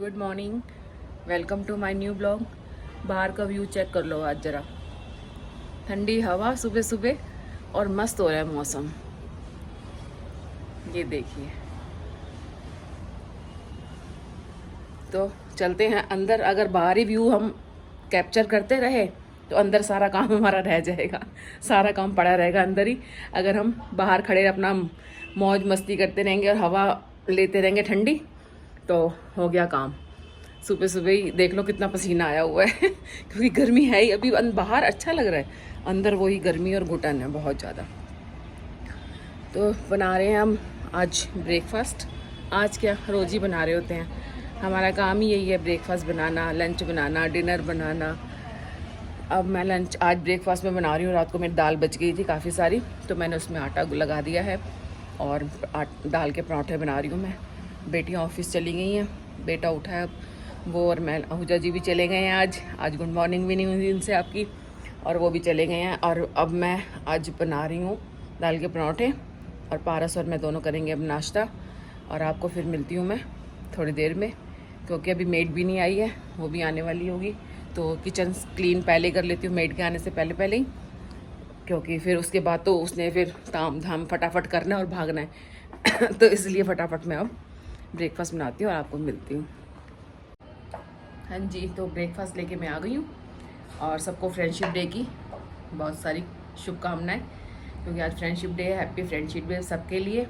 Good morning, welcome to my new blog. बाहर का view check कर लो आज ज़रा। ठंडी हवा सुबह सुबह और मस्त हो रहा है मौसम। ये देखिए। तो चलते हैं अंदर। अगर बाहरी व्यू हम कैप्चर करते रहे तो अंदर सारा काम हमारा रह जाएगा, सारा काम पड़ा रहेगा अंदर ही। अगर हम बाहर खड़े अपना मौज मस्ती करते रहेंगे और हवा लेते रहेंगे ठंडी, तो हो गया काम। सुबह सुबह ही देख लो कितना पसीना आया हुआ है क्योंकि गर्मी है ही अभी। बाहर अच्छा लग रहा है, अंदर वही गर्मी और घुटन है बहुत ज़्यादा। तो बना रहे हैं हम आज ब्रेकफास्ट। आज क्या रोज़ ही बना रहे होते हैं, हमारा काम ही यही है, ब्रेकफास्ट बनाना, लंच बनाना, डिनर बनाना। अब मैं लंच आज ब्रेकफास्ट में बना रही हूँ। रात को मेरी दाल बच गई थी काफ़ी सारी, तो मैंने उसमें आटा लगा दिया है और दाल के पराठे बना रही हूँ मैं। बेटियाँ ऑफिस चली गई हैं, बेटा उठा है अब, वो और मैं, आहूजा जी भी चले गए हैं आज गुड मॉर्निंग भी नहीं हुई उनसे आपकी, और वो भी चले गए हैं। और अब मैं आज बना रही हूँ दाल के पराठे, और पारस और मैं दोनों करेंगे अब नाश्ता। और आपको फिर मिलती हूँ मैं थोड़ी देर में, क्योंकि अभी मेड भी नहीं आई है, वो भी आने वाली होगी। तो किचन क्लीन पहले कर लेती हूँ मेड के आने से पहले पहले ही, क्योंकि फिर उसके बाद तो उसने फिर ताम झाम फटाफट करना है और भागना है तो इसलिए फटाफट मैं अब ब्रेकफास्ट बनाती हूँ और आपको मिलती हूँ। हाँ जी, तो ब्रेकफास्ट लेके मैं आ गई हूँ और सबको फ्रेंडशिप डे की बहुत सारी शुभकामनाएं, क्योंकि आज फ्रेंडशिप डे है। हैप्पी फ्रेंडशिप डे सबके लिए,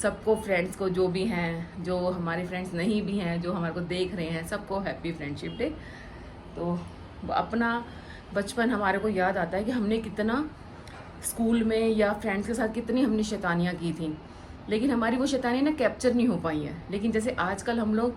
सबको, फ्रेंड्स को, जो भी हैं, जो हमारे फ्रेंड्स नहीं भी हैं, जो हमारे को देख रहे हैं, सबको हैप्पी फ्रेंडशिप डे। तो अपना बचपन हमारे को याद आता है कि हमने कितना स्कूल में या फ्रेंड्स के साथ कितनी हमने शैतानियाँ की थी, लेकिन हमारी वो शैतानियाँ ना कैप्चर नहीं हो पाई हैं। लेकिन जैसे आजकल हम लोग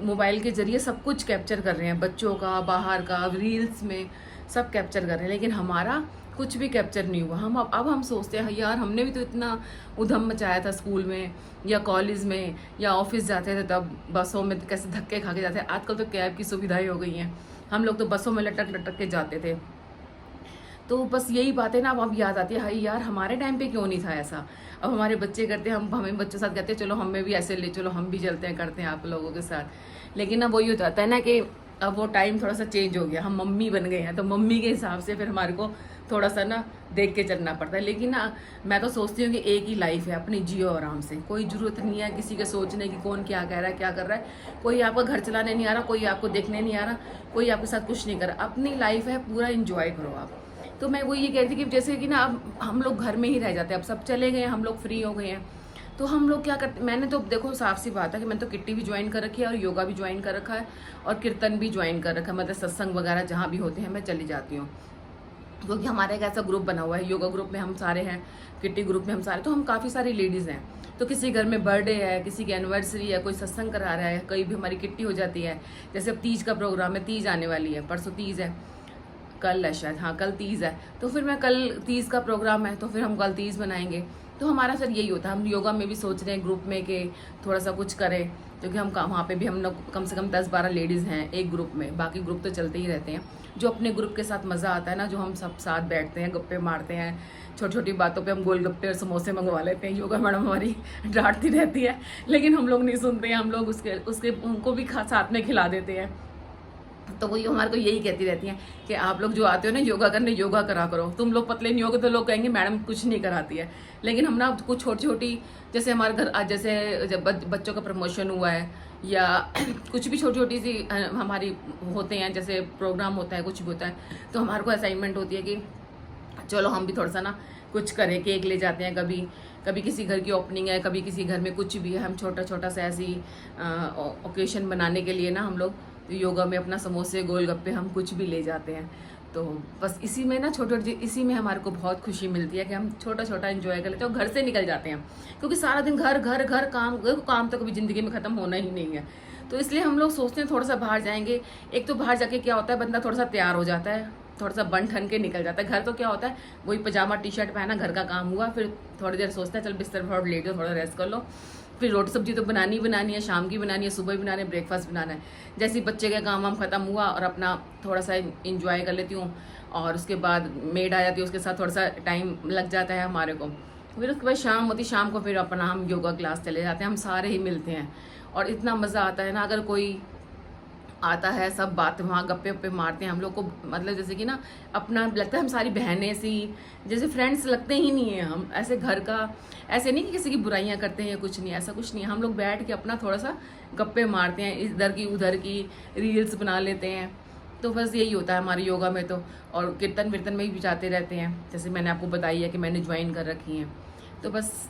मोबाइल के ज़रिए सब कुछ कैप्चर कर रहे हैं, बच्चों का, बाहर का, रील्स में सब कैप्चर कर रहे हैं, लेकिन हमारा कुछ भी कैप्चर नहीं हुआ। हम अब हम सोचते हैं यार हमने भी तो इतना उधम मचाया था स्कूल में या कॉलेज में या ऑफिस जाते थे, तब बसों में कैसे धक्के खा के जाते हैं। आजकल तो कैब की सुविधाएं हो गई हैं, हम लोग तो बसों में लटक लटक के जाते थे। तो बस यही बातें ना अब याद आती है, हाई यार हमारे टाइम पे क्यों नहीं था ऐसा। अब हमारे बच्चे करते हैं, हम हमें बच्चों के साथ कहते हैं चलो हमें भी ऐसे ले चलो, हम भी चलते हैं, करते हैं आप लोगों के साथ। लेकिन अब वही हो जाता है ना कि अब वो टाइम थोड़ा सा चेंज हो गया, हम मम्मी बन गए हैं, तो मम्मी के हिसाब से फिर हमारे को थोड़ा सा ना देख के चलना पड़ता है। लेकिन ना मैं तो सोचती हूँ कि एक ही लाइफ है, अपनी जियो आराम से, कोई ज़रूरत नहीं है किसी के सोचने की कौन क्या कह रहा है क्या कर रहा है। कोई आपका घर चलाने नहीं आ रहा, कोई आपको देखने नहीं आ रहा, कोई आपके साथ कुछ नहीं कर रहा। अपनी लाइफ है, पूरा इंजॉय करो आप। तो मैं वो ये कह रही थी कि जैसे कि ना अब हम लोग घर में ही रह जाते हैं, अब सब चले गए हैं, हम लोग फ्री हो गए हैं, तो हम लोग क्या करते, मैंने तो देखो साफ सी बात है कि मैंने तो किट्टी भी ज्वाइन कर रखी है और योगा भी ज्वाइन कर रखा है और कीर्तन भी ज्वाइन कर रखा है। मतलब सत्संग वगैरह जहाँ भी होते हैं मैं चली जाती हूँ, क्योंकि हमारा एक ऐसा ग्रुप बना हुआ है, योगा ग्रुप में हम सारे हैं, किट्टी ग्रुप में हम सारे, तो हम काफ़ी सारी लेडीज़ हैं। तो किसी घर में बर्थडे है, किसी की एनिवर्सरी है, कोई सत्संग करा रहा है, कहीं भी हमारी किट्टी हो जाती है। जैसे अब तीज का प्रोग्राम है, तीज आने वाली है, परसों तीज है, कल है शायद, हाँ कल तीज है, तो फिर मैं कल तीज का प्रोग्राम है, तो फिर हम कल तीज बनाएंगे। तो हमारा सर यही होता है, हम योगा में भी सोच रहे हैं ग्रुप में कि थोड़ा सा कुछ करें, क्योंकि हम वहाँ पे भी हम लोग कम से कम 10-12 लेडीज़ हैं एक ग्रुप में, बाकी ग्रुप तो चलते ही रहते हैं। जो अपने ग्रुप के साथ मज़ा आता है ना, जो हम सब साथ बैठते हैं, गप्पे मारते हैं, छोटी छोटी बातों पे हम गोलगप्पे और समोसे मंगवा लेते हैं। योगा मैडम हमारी डांटती रहती है, लेकिन हम लोग नहीं सुनते हैं, हम लोग उसके उनको भी साथ में खिला देते हैं। तो वही हमारे को यही कहती रहती हैं कि आप लोग जो आते हो ना योगा करने, योगा करा करो, तुम लोग पतले नहीं होगे तो लोग कहेंगे मैडम कुछ नहीं कराती है। लेकिन हम ना कुछ छोटी छोटी, जैसे हमारे घर आज जैसे जब बच्चों का प्रमोशन हुआ है या कुछ भी छोटी छोटी सी हमारी होते हैं, जैसे प्रोग्राम होता है, कुछ भी होता है, तो हमारे को असाइनमेंट होती है कि चलो हम भी थोड़ा सा ना कुछ करें, केक ले जाते हैं, कभी कभी किसी घर की ओपनिंग है, कभी किसी घर में कुछ भी है, हम छोटा छोटा सा ऐसी ओकेशन बनाने के लिए ना हम लोग योगा में अपना समोसे गोलगप्पे हम कुछ भी ले जाते हैं। तो बस इसी में ना छोटे इसी में हमारे को बहुत खुशी मिलती है कि हम छोटा छोटा एंजॉय कर लेते हैं और घर से निकल जाते हैं, क्योंकि सारा दिन घर घर घर काम तो कभी ज़िंदगी में ख़त्म होना ही नहीं है। तो इसलिए हम लोग सोचते हैं थोड़ा सा बाहर जाएंगे। एक तो बाहर जाके क्या होता है, बंदा थोड़ा सा तैयार हो जाता है, थोड़ा सा बन ठन के निकल जाता है। घर तो क्या होता है, वही पजामा टी शर्ट पहना, घर का काम हुआ, फिर थोड़ी देर सोचता है चल बिस्तर पर लेट जाओ, थोड़ा रेस्ट कर लो, फिर रोटी सब्जी तो बनानी बनानी है, शाम की बनानी है, सुबह भी बनानी है, ब्रेकफास्ट बनाना है। जैसे बच्चे का काम वाम खत्म हुआ और अपना थोड़ा सा इंजॉय कर लेती हूँ, और उसके बाद मेड आ जाती है, उसके साथ थोड़ा सा टाइम लग जाता है हमारे को। फिर उसके बाद शाम होती, शाम को फिर अपना हम योगा क्लास चले जाते हैं, हम सारे ही मिलते हैं और इतना मज़ा आता है ना। अगर कोई आता है, सब बात वहाँ गप्पे वप्पे मारते हैं हम लोग को, मतलब जैसे कि ना अपना लगता है हम सारी बहनें सी, जैसे फ्रेंड्स लगते ही नहीं है हम, ऐसे घर का, ऐसे नहीं कि किसी की बुराइयां करते हैं या कुछ नहीं, ऐसा कुछ नहीं है। हम लोग बैठ के अपना थोड़ा सा गप्पे मारते हैं, इधर की उधर की, रील्स बना लेते हैं। तो बस यही होता है हमारे योगा में तो। और कीर्तन वीर्तन में भी जाते रहते हैं, जैसे मैंने आपको बताई है कि मैंने ज्वाइन कर रखी है। तो बस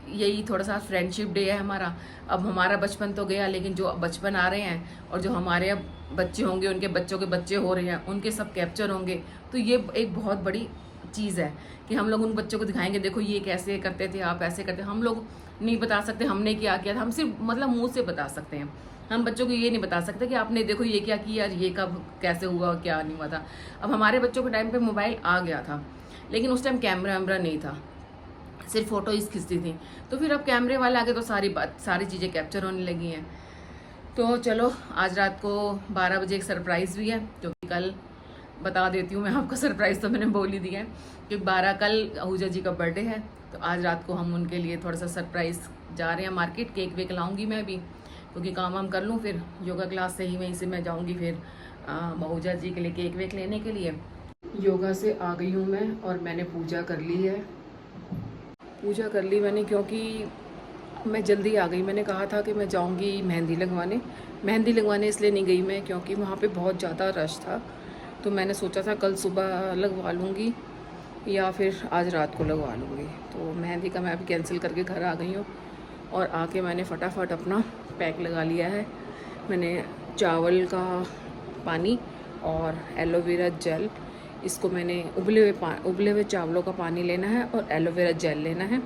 यही थोड़ा सा फ्रेंडशिप डे है हमारा। अब हमारा बचपन तो गया, लेकिन जो बचपन आ रहे हैं और जो हमारे अब बच्चे होंगे, उनके बच्चों के बच्चे हो रहे हैं, उनके सब कैप्चर होंगे। तो ये एक बहुत बड़ी चीज़ है कि हम लोग उन बच्चों को दिखाएंगे, देखो ये कैसे करते थे, आप ऐसे करते। हम लोग नहीं बता सकते हमने क्या किया था, हम सिर्फ मतलब मुंह से बता सकते हैं। हम बच्चों को ये नहीं बता सकते कि आपने देखो ये क्या किया, ये कब कैसे हुआ, क्या नहीं हुआ था। अब हमारे बच्चों के टाइम पे मोबाइल आ गया था, लेकिन उस टाइम कैमरा वैमरा नहीं था, सिर्फ फोटोज खींचती थी। तो फिर अब कैमरे वाले आगे तो सारी चीज़ें कैप्चर होने लगी हैं। तो चलो आज रात को 12 बजे एक सरप्राइज़ भी है, जो कि कल बता देती हूँ मैं आपको। सरप्राइज़ तो मैंने बोल ही दिया है कि 12 कल आहूजा जी का बर्थडे है, तो आज रात को हम उनके लिए थोड़ा सा सरप्राइज़ जा रहे हैं मार्केट। केक वेक लाऊंगी मैं भी, क्योंकि काम वाम कर लूँ, फिर योगा क्लास से ही वहीं से मैं जाऊँगी फिर आहूजा जी के लिए केक वेक लेने के लिए। योगा से आ गई हूँ मैं और मैंने पूजा कर ली है। पूजा कर ली मैंने, क्योंकि मैं जल्दी आ गई। मैंने कहा था कि मैं जाऊंगी मेहंदी लगवाने इसलिए नहीं गई मैं, क्योंकि वहाँ पे बहुत ज़्यादा रश था। तो मैंने सोचा था कल सुबह लगवा लूँगी या फिर आज रात को लगवा लूँगी। तो मेहंदी का मैं अभी कैंसिल करके घर आ गई हूँ, और आके मैंने फटाफट अपना पैक लगा लिया है। मैंने चावल का पानी और एलोवेरा जेल, इसको मैंने उबले हुए चावलों का पानी लेना है और एलोवेरा जेल लेना है।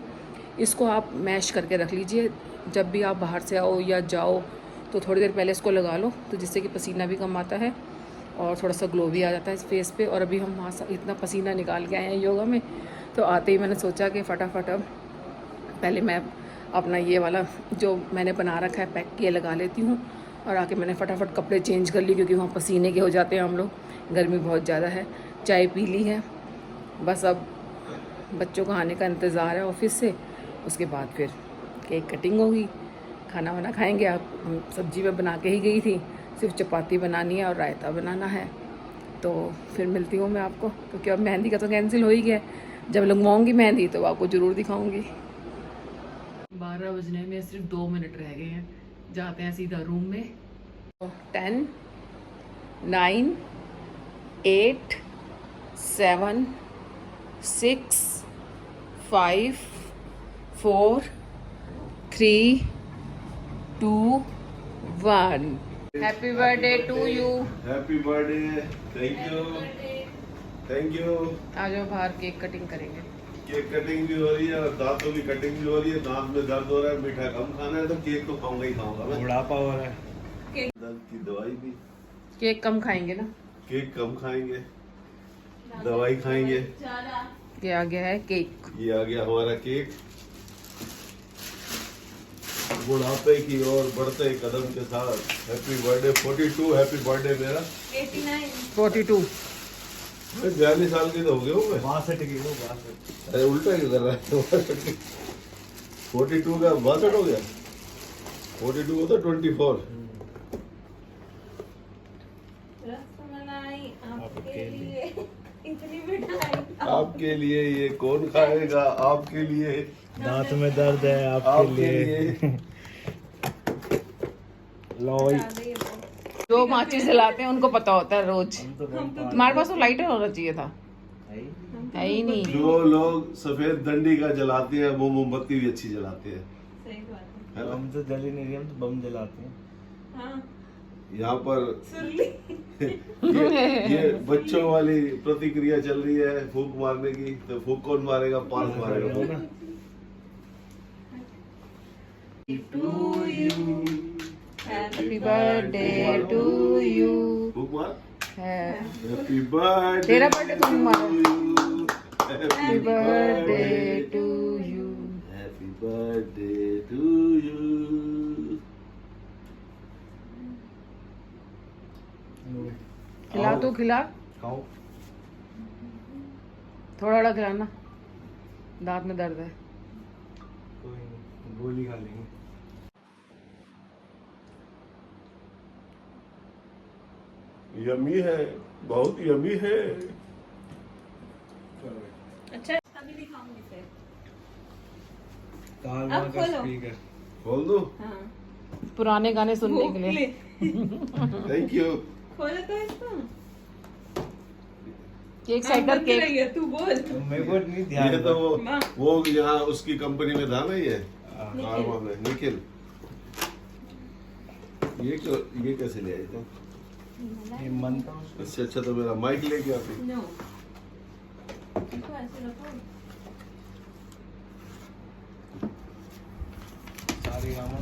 इसको आप मैश करके रख लीजिए, जब भी आप बाहर से आओ या जाओ तो थोड़ी देर पहले इसको लगा लो, तो जिससे कि पसीना भी कम आता है और थोड़ा सा ग्लो भी आ जाता है इस फेस पे। और अभी हम वहाँ से इतना पसीना निकाल के आए हैं योगा में, तो आते ही मैंने सोचा कि फटाफट अब पहले मैं अपना ये वाला जो मैंने बना रखा है पैक किए लगा लेती हूँ, और आके मैंने फटाफट कपड़े चेंज कर लिए, क्योंकि वहाँ पसीने के हो जाते हैं हम लोग, गर्मी बहुत ज़्यादा है। चाय पी ली है, बस अब बच्चों को आने का इंतज़ार है ऑफिस से। उसके बाद फिर केक कटिंग होगी, खाना वाना खाएंगे। आप सब्जी में बना के ही गई थी, सिर्फ चपाती बनानी है और रायता बनाना है। तो फिर मिलती हूँ मैं आपको, क्योंकि अब मेहंदी का तो कैंसिल हो ही गया। जब लगवाऊँगी मेहंदी तो आपको ज़रूर दिखाऊँगी। 12 बजने में सिर्फ 2 मिनट रह गए हैं, जाते हैं सीधा रूम में। 10 9 8 7 6 5 4 3 2 1। Happy birthday to you. Happy birthday. Thank you. आ जाओ बाहर, केक कटिंग करेंगे। केक कटिंग भी हो रही है और दांतों की कटिंग भी हो रही है। दांत में दर्द हो रहा है, मीठा कम खाना है, तो केक तो खाऊंगा ही खाऊंगा मैं। बुढ़ापा हो रहा है, दर्द की दवाई भी। केक कम खाएंगे ना, केक कम खाएंगे, दवाई खाएंगे। ये आ गया है केक। ये आ गया हमारा केक। बुढ़ापे की ओर बढ़ते कदम के साथ हैप्पी बर्थडे। 42 हैप्पी बर्थडे मेरा। 42 42 साल की तो हो गए हो मैं। 62 किलो 62। अरे उल्टा क्यों कर रहा है? 42 का 62 हो गया। 42 को तो 24। आपके लिए ये कौन खाएगा? आपके लिए। दांत में दर्द है आपके लिए। लो जो माचिस जलाते हैं उनको पता होता है रोज। तुम्हारे पास तो लाइटर होना चाहिए था, है ही नहीं। जो लोग सफेद डंडी का जलाते हैं वो मोमबत्ती भी अच्छी जलाते हैं। सही बात है। हम तो जल ही नहीं रही, हम तो बम जलाते हैं। हाँ। यहाँ पर ये बच्चों वाली प्रतिक्रिया चल रही है फूंक मारने की। तो फूंक कौन मारेगा? पार्क मारेगा। Happy birthday to you. फूंक मार। Happy happy birthday. तेरा बर्थडे तुम मारो। Happy birthday to you. Happy birthday to you. खिला तो खिला, खाओ। थोड़ा थोड़ा खिलाना, दांत में दर्द है। कोई नहीं, गोली खा लेंगे। यमी है, बहुत यमी है। अच्छा अभी दिखाऊंगी फिर। काल अब का खोलो। स्पीकर। खोल दो। हाँ पुराने गाने सुनने के लिए। Thank you. खोलो तो इसको। केक साइडर बंद केक। रही है, तू बोल। मेरे को नहीं ध्यान ये तो था। वो यहाँ उसकी कंपनी में था ना, ये निखिल। कारवा में निखिल। ये कैसे ले आई तुम? ये मन था उसका। इससे अच्छा तो मेरा माइक लेके आती। नो इसको ऐसे रखो। सारी गामा।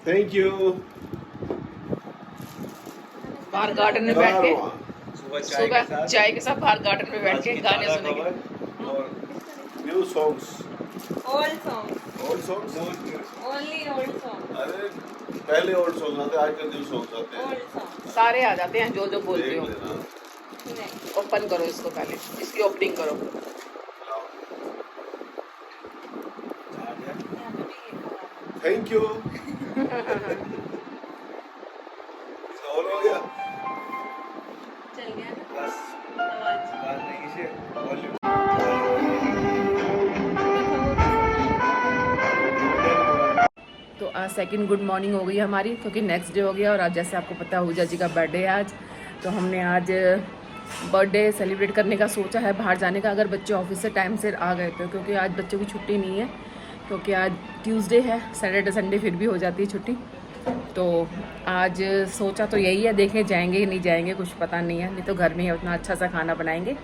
Thank you. बाहर गार्डन में बैठ के सुबह सुबह चाय के साथ बाहर गार्डन में बैठ के गाने सुनेंगे। और new songs, old song, old songs. Only old song, अरे पहले ओल्ड सॉन्ग आते, आजकल न्यू सॉन्ग्स आते हैं। Old song. सारे आ जाते हैं जो जो बोलते देख हो। लेना। नहीं ओपन करो इसको, पहले इसकी ओपनिंग करो। लाओ। यहाँ पे भी ये खड़ा है। Thank you. और हो गया। चल गया ना बस आवाज। बात नहीं से वॉल्यूम। तो आज सेकंड गुड मॉर्निंग हो गई हमारी, क्योंकि नेक्स्ट डे हो गया। और आज जैसे आपको पता है आहूजा जी का बर्थडे है आज, तो हमने आज बर्थडे सेलिब्रेट करने का सोचा है बाहर जाने का, अगर बच्चे ऑफिस से टाइम से आ गए तो, क्योंकि आज बच्चों की छुट्टी नहीं है, क्योंकि आज ट्यूसडे है, सैटरडे संडे फिर भी हो जाती है छुट्टी। तो आज सोचा तो यही है, देखें जाएंगे कि नहीं जाएंगे, कुछ पता नहीं है। नहीं तो घर में ही उतना अच्छा सा खाना बनाएंगे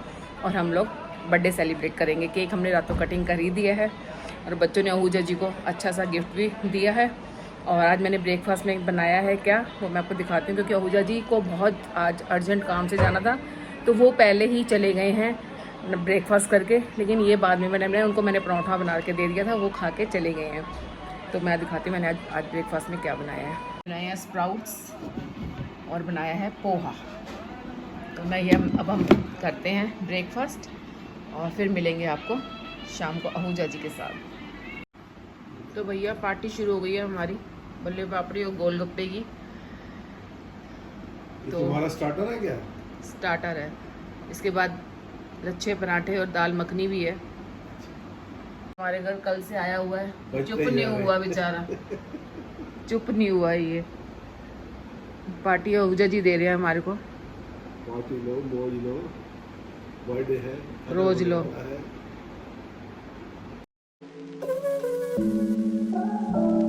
और हम लोग बर्थडे सेलिब्रेट करेंगे। केक हमने रातों कटिंग कर ही दिया है और बच्चों ने आहूजा जी को अच्छा सा गिफ्ट भी दिया है। और आज मैंने ब्रेकफास्ट में बनाया है क्या, वो मैं आपको दिखाती हूँ, क्योंकि आहूजा जी को बहुत आज अर्जेंट काम से जाना था, तो वो पहले ही चले गए हैं ब्रेकफास्ट करके। लेकिन ये बाद में मैंने उनको पराठा बना के दे दिया था, वो खा के चले गए हैं। तो मैं दिखाती हूँ मैंने आज ब्रेकफास्ट में क्या बनाया है। बनाया है स्प्राउट्स और बनाया है पोहा। तो मैं ये अब हम करते हैं ब्रेकफास्ट और फिर मिलेंगे आपको शाम को आहूजा जी के साथ। तो भैया पार्टी शुरू हो गई है हमारी, बल्ले पापड़ी और गोलगप्पे की। तो तुम्हारा स्टार्टर है क्या? स्टार्टर है, इसके बाद लच्छे पराठे और दाल मखनी भी है। हमारे घर कल से आया हुआ है, चुप नहीं हुआ बेचारा, चुप नहीं हुआ ये। पार्टी आहूजा जी दे रहे हैं हमारे को। पार्टी लो, मौज लो, बर्थडे है, रोज लो। है।